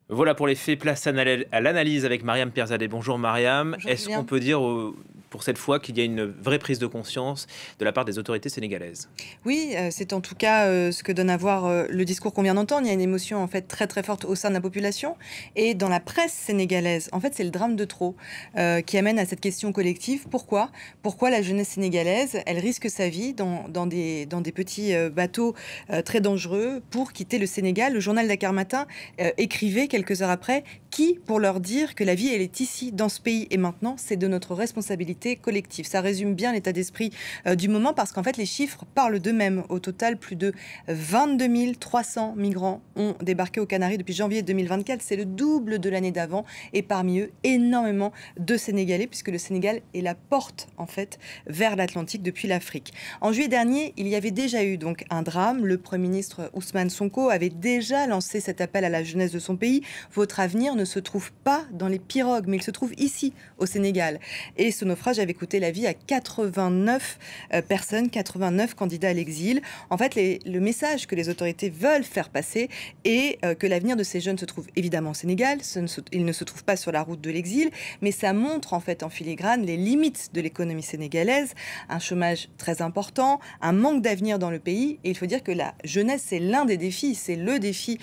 Voilà pour les faits, place à l'analyse avec Mariam Perzadeh. Bonjour Mariam. Bonjour Est-ce qu'on Julien. peut dire pour cette fois qu'il y a une vraie prise de conscience de la part des autorités sénégalaises? Oui, c'est en tout cas, ce que donne à voir, le discours qu'on vient d'entendre. Il y a une émotion en fait très, très forte au sein de la population et dans la presse sénégalaise. En fait, c'est le drame de trop, qui amène à cette question collective. Pourquoi? Pourquoi la jeunesse sénégalaise, elle risque sa vie dans des petits, bateaux, très dangereux pour quitter le Sénégal? Le journal Dakar Matin, écrivait quelques heures après: «Qui pour leur dire que la vie, elle est ici, dans ce pays et maintenant? C'est de notre responsabilité collective». Ça résume bien l'état d'esprit du moment parce qu'en fait les chiffres parlent d'eux-mêmes. Au total, plus de 22 300 migrants ont débarqué aux Canaries depuis janvier 2024. C'est le double de l'année d'avant et parmi eux, énormément de Sénégalais puisque le Sénégal est la porte en fait vers l'Atlantique depuis l'Afrique. En juillet dernier, il y avait déjà eu donc un drame. Le Premier ministre Ousmane Sonko avait déjà lancé cet appel à la jeunesse de son pays. Votre avenir ne se trouve pas dans les pirogues, mais il se trouve ici, au Sénégal. Et ce naufrage avait coûté la vie à 89 personnes, 89 candidats à l'exil. En fait, le message que les autorités veulent faire passer est que l'avenir de ces jeunes se trouve évidemment au Sénégal. Il ne se trouve pas sur la route de l'exil, mais ça montre en fait en filigrane les limites de l'économie sénégalaise, un chômage très important, un manque d'avenir dans le pays. Et il faut dire que la jeunesse, c'est l'un des défis, c'est le défi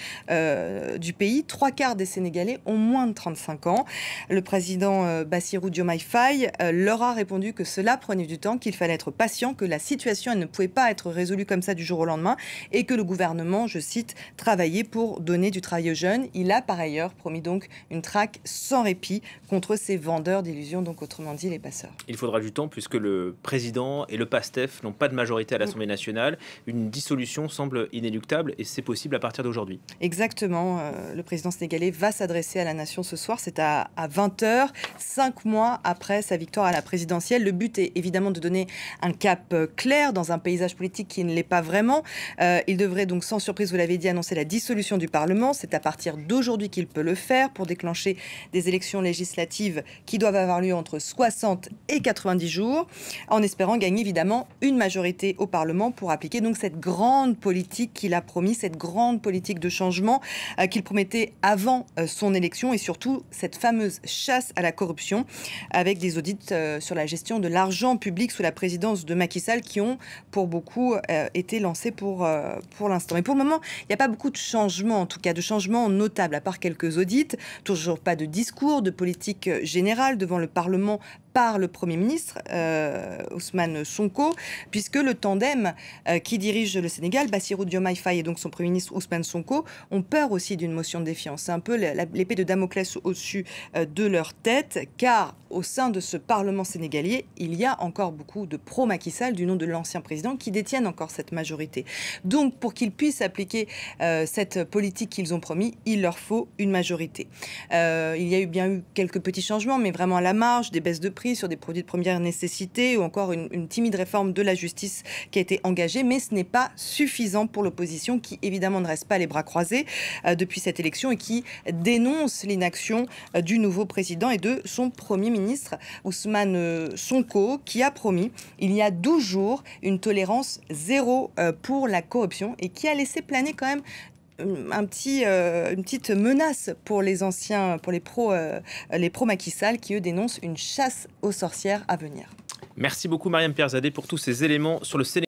du pays. 3/4 des Sénégalais ont moins de 35 ans. Le président Bassirou Diomaye Faye leur a répondu que cela prenait du temps, qu'il fallait être patient, que la situation elle ne pouvait pas être résolue comme ça du jour au lendemain et que le gouvernement, je cite, travaillait pour donner du travail aux jeunes. Il a par ailleurs promis donc une traque sans répit contre ces vendeurs d'illusions, donc autrement dit les passeurs. Il faudra du temps puisque le président et le PASTEF n'ont pas de majorité à l'Assemblée nationale. Une dissolution semble inéluctable et c'est possible à partir d'aujourd'hui. Exactement, le président sénégalais va s'adresser à la nation ce soir, c'est à 20 h, 5 mois après sa victoire à la présidentielle. Le but est évidemment de donner un cap clair dans un paysage politique qui ne l'est pas vraiment. Il devrait donc sans surprise, vous l'avez dit, annoncer la dissolution du Parlement. C'est à partir d'aujourd'hui qu'il peut le faire pour déclencher des élections législatives qui doivent avoir lieu entre 60 et 90 jours, en espérant gagner évidemment une majorité au Parlement pour appliquer donc cette grande politique qu'il a promis, cette grande politique de changement qu'il promettait avant son élection et surtout cette fameuse chasse à la corruption avec des audits sur la gestion de l'argent public sous la présidence de Macky Sall qui ont pour beaucoup été lancés pour l'instant. Mais pour le moment, il n'y a pas beaucoup de changements, en tout cas de changements notables, à part quelques audits, toujours pas de discours, de politique générale devant le Parlement par le Premier ministre, Ousmane Sonko, puisque le tandem qui dirige le Sénégal, Bassirou Diomaye Faye et donc son Premier ministre Ousmane Sonko, ont peur aussi d'une motion de défiance. C'est un peu l'épée de Damoclès au-dessus de leur tête, car au sein de ce Parlement sénégalais, il y a encore beaucoup de pro-Macky Sall, du nom de l'ancien président, qui détiennent encore cette majorité. Donc, pour qu'ils puissent appliquer cette politique qu'ils ont promis, il leur faut une majorité. Il y a bien eu quelques petits changements, mais vraiment à la marge, des baisses de prix sur des produits de première nécessité ou encore une timide réforme de la justice qui a été engagée, mais ce n'est pas suffisant pour l'opposition qui évidemment ne reste pas les bras croisés depuis cette élection et qui dénonce l'inaction du nouveau président et de son Premier ministre Ousmane Sonko qui a promis il y a 12 jours une tolérance zéro pour la corruption et qui a laissé planer quand même une petite menace pour les anciens, pour les pro Macky Sall qui eux dénoncent une chasse aux sorcières à venir. Merci beaucoup Mariam Perzadeh pour tous ces éléments sur le Sénégal.